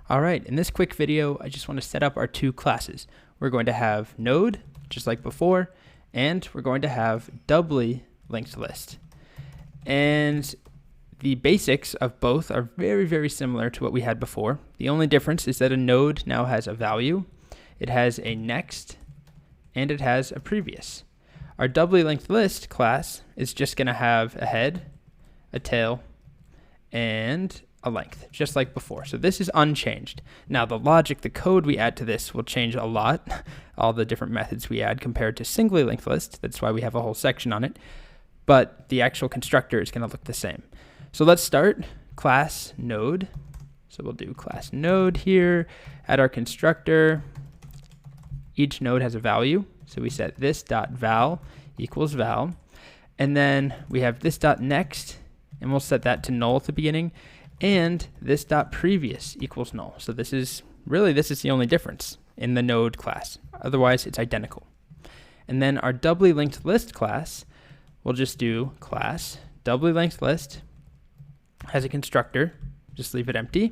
All right, in this quick video, I just want to set up our two classes. We're going to have node, just like before, and we're going to have doubly linked list. And the basics of both are very, very similar to what we had before. The only difference is that a node now has a value, it has a next, and it has a previous. Our doubly linked list class is just going to have a head, a tail, and a length, just like before. So this is unchanged. Now the logic, the code we add to this will change a lot, all the different methods we add compared to singly linked list. That's why we have a whole section on it. But the actual constructor is going to look the same. So let's start class node. So we'll do class node here, add our constructor. Each node has a value. So we set this dot val equals val. And then we have this dot next, and we'll set that to null at the beginning. And this dot previous equals null. So this is the only difference in the node class. Otherwise, it's identical. And then our doubly linked list class, we'll just do class doubly linked list has a constructor. Just leave it empty.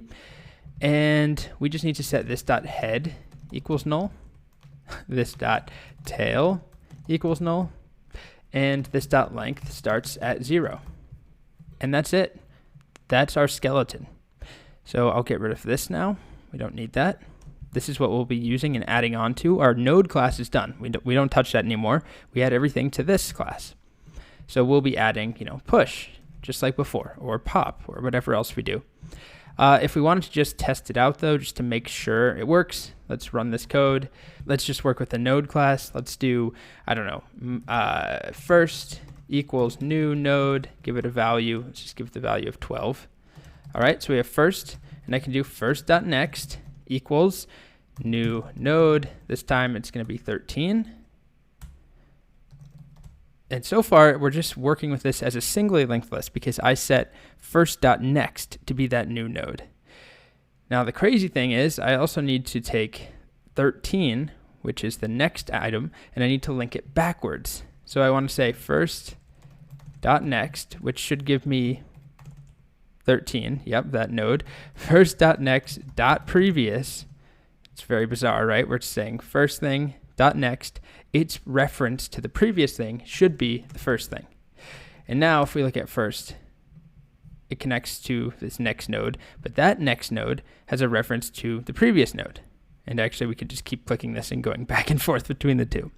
And we just need to set this dot head equals null, this dot tail equals null, and this dot length starts at 0. And that's it. That's our skeleton. So I'll get rid of this now. We don't need that. This is what we'll be using and adding on to. Our node class is done. We don't touch that anymore. We add everything to this class. So we'll be adding, push, just like before, or pop, or whatever else we do. If we wanted to just test it out though, just to make sure it works, let's run this code. Let's just work with the node class. Let's do, first equals new node, give it a value. Let's just give it the value of 12. All right, so we have first, and I can do first.next equals new node. This time it's going to be 13. And so far, we're just working with this as a singly linked list because I set first.next to be that new node. Now, the crazy thing is I also need to take 13, which is the next item, and I need to link it backwards. So I want to say first.next, which should give me 13. Yep, that node. First.next.previous. It's very bizarre, right? We're saying first thing dot next. Its reference to the previous thing should be the first thing. And now if we look at first, it connects to this next node, but that next node has a reference to the previous node. And actually we could just keep clicking this and going back and forth between the two.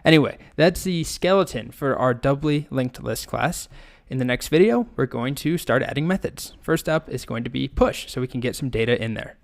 Anyway, that's the skeleton for our doubly linked list class. In the next video, we're going to start adding methods. First up is going to be push, so we can get some data in there.